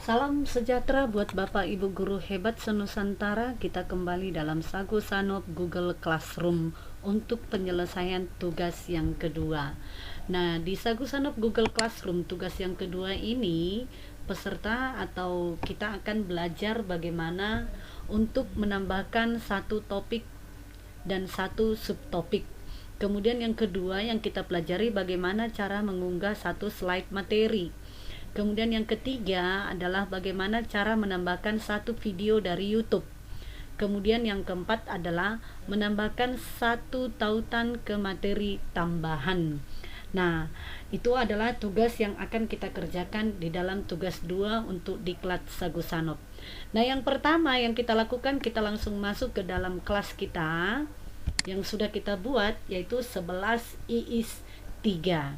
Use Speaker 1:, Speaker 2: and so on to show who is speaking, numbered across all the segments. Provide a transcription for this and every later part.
Speaker 1: Salam sejahtera buat Bapak Ibu guru hebat senusantara. Kita kembali dalam Sagu Sanop Google Classroom untuk penyelesaian tugas yang kedua. Nah, di Sagu Sanop Google Classroom tugas yang kedua ini peserta atau kita akan belajar bagaimana untuk menambahkan satu topik dan satu subtopik. Kemudian yang kedua yang kita pelajari bagaimana cara mengunggah satu slide materi. Kemudian yang ketiga adalah bagaimana cara menambahkan satu video dari YouTube. Kemudian yang keempat adalah menambahkan satu tautan ke materi tambahan. Nah, itu adalah tugas yang akan kita kerjakan di dalam tugas 2 untuk diklat Sagu Sanop. Nah, yang pertama yang kita lakukan, kita langsung masuk ke dalam kelas kita yang sudah kita buat, yaitu 11 IIS 3.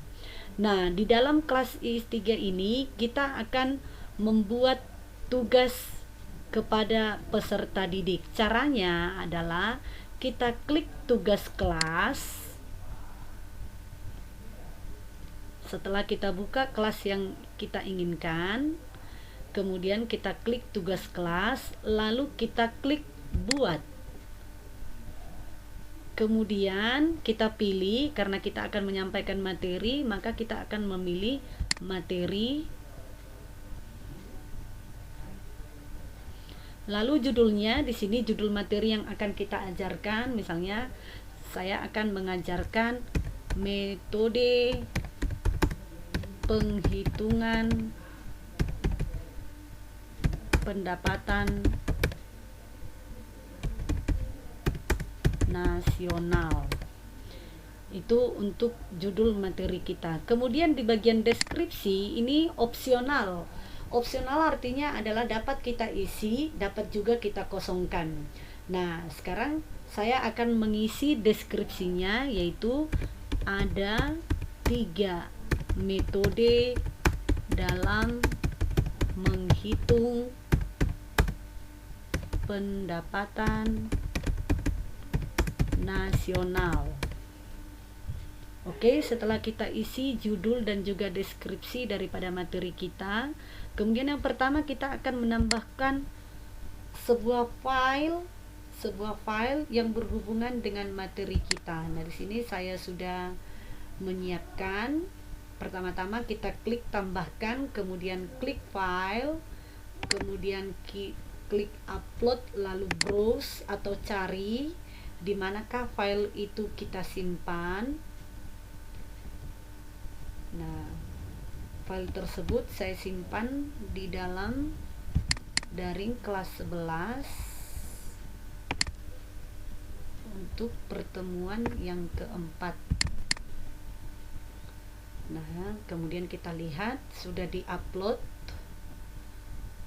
Speaker 1: Nah, di dalam kelas IIS 3 ini kita akan membuat tugas kepada peserta didik. Caranya adalah kita klik tugas kelas. Setelah kita buka kelas yang kita inginkan, kemudian kita klik tugas kelas, lalu kita klik buat. Kemudian kita pilih, karena kita akan menyampaikan materi, maka kita akan memilih materi. Lalu judulnya, di sini judul materi yang akan kita ajarkan, misalnya saya akan mengajarkan metode penghitungan pendapatan nasional. Itu untuk judul materi kita. Kemudian di bagian deskripsi ini opsional. Opsional artinya adalah dapat kita isi, dapat juga kita kosongkan. Nah, sekarang saya akan mengisi deskripsinya, yaitu ada 3 metode dalam menghitung pendapatan nasional. Oke, setelah kita isi judul dan juga deskripsi daripada materi kita, kemudian yang pertama kita akan menambahkan sebuah file yang berhubungan dengan materi kita. Nah, di sini saya sudah menyiapkan. Pertama-tama kita klik tambahkan, kemudian klik file, kemudian klik upload, lalu browse atau cari di manakah file itu kita simpan. Nah, file tersebut saya simpan di dalam daring kelas 11 untuk pertemuan yang keempat. Nah, kemudian kita lihat sudah di-upload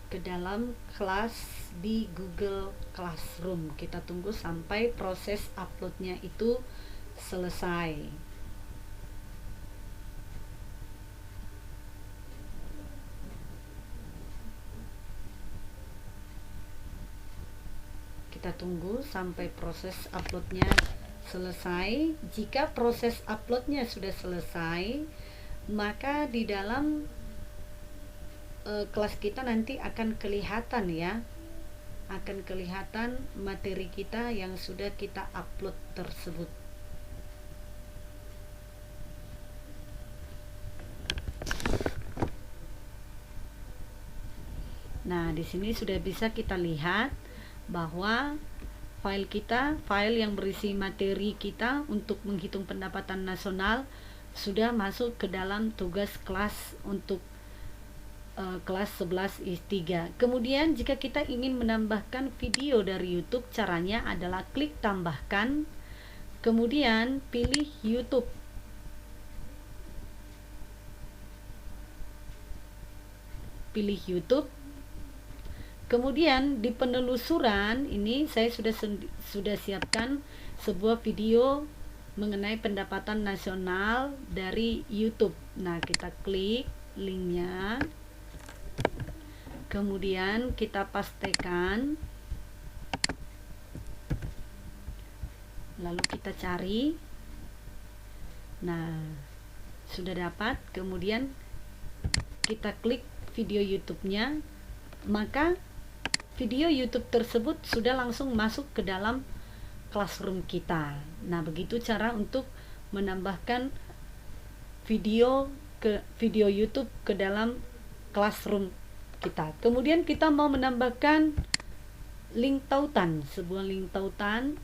Speaker 1: ke dalam kelas di Google Classroom. Kita tunggu sampai proses uploadnya itu selesai. Kita tunggu sampai proses uploadnya selesai. Jika proses uploadnya sudah selesai, maka di dalam kelas kita nanti akan kelihatan ya, akan kelihatan materi kita yang sudah kita upload tersebut. Nah, di sini sudah bisa kita lihat bahwa file kita, file yang berisi materi kita untuk menghitung pendapatan nasional sudah masuk ke dalam tugas kelas untuk kelas 11 IIS 3. Kemudian jika kita ingin menambahkan video dari YouTube, caranya adalah klik tambahkan, kemudian pilih YouTube. Pilih YouTube. Kemudian di penelusuran ini saya sudah siapkan sebuah video mengenai pendapatan nasional dari YouTube. Nah, kita klik linknya, kemudian kita pastekan, lalu kita cari. Nah, sudah dapat. Kemudian kita klik video YouTube-nya, maka video YouTube tersebut sudah langsung masuk ke dalam Classroom kita. Nah, begitu cara untuk menambahkan video YouTube ke dalam Classroom kita. Kemudian kita mau menambahkan link tautan, sebuah link tautan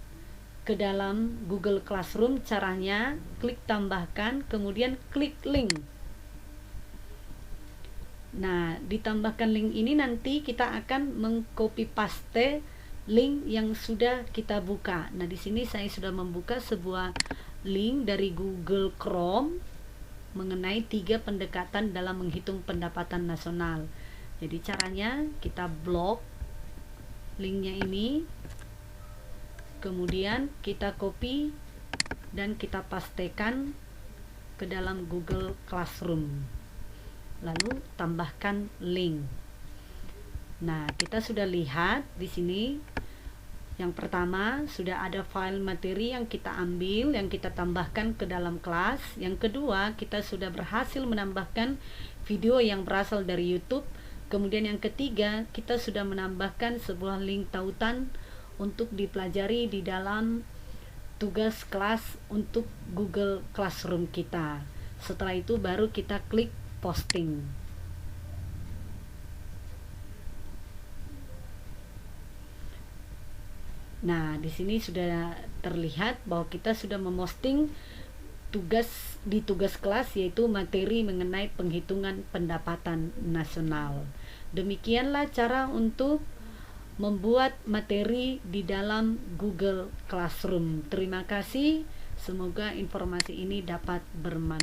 Speaker 1: ke dalam Google Classroom. Caranya klik tambahkan, kemudian klik link. Nah, ditambahkan link ini nanti kita akan mengcopy paste link yang sudah kita buka. Nah, di sini saya sudah membuka sebuah link dari Google Chrome mengenai 3 pendekatan dalam menghitung pendapatan nasional. Jadi caranya kita blok linknya ini, kemudian kita copy dan kita pastekan ke dalam Google Classroom, lalu tambahkan link. Nah, kita sudah lihat di sini. Yang pertama, sudah ada file materi yang kita ambil, yang kita tambahkan ke dalam kelas. Yang kedua, kita sudah berhasil menambahkan video yang berasal dari YouTube. Kemudian yang ketiga, kita sudah menambahkan sebuah link tautan untuk dipelajari di dalam tugas kelas untuk Google Classroom kita. Setelah itu baru kita klik posting. Nah, di sini sudah terlihat bahwa kita sudah memposting tugas kelas, yaitu materi mengenai penghitungan pendapatan nasional. Demikianlah cara untuk membuat materi di dalam Google Classroom. Terima kasih. Semoga informasi ini dapat bermanfaat.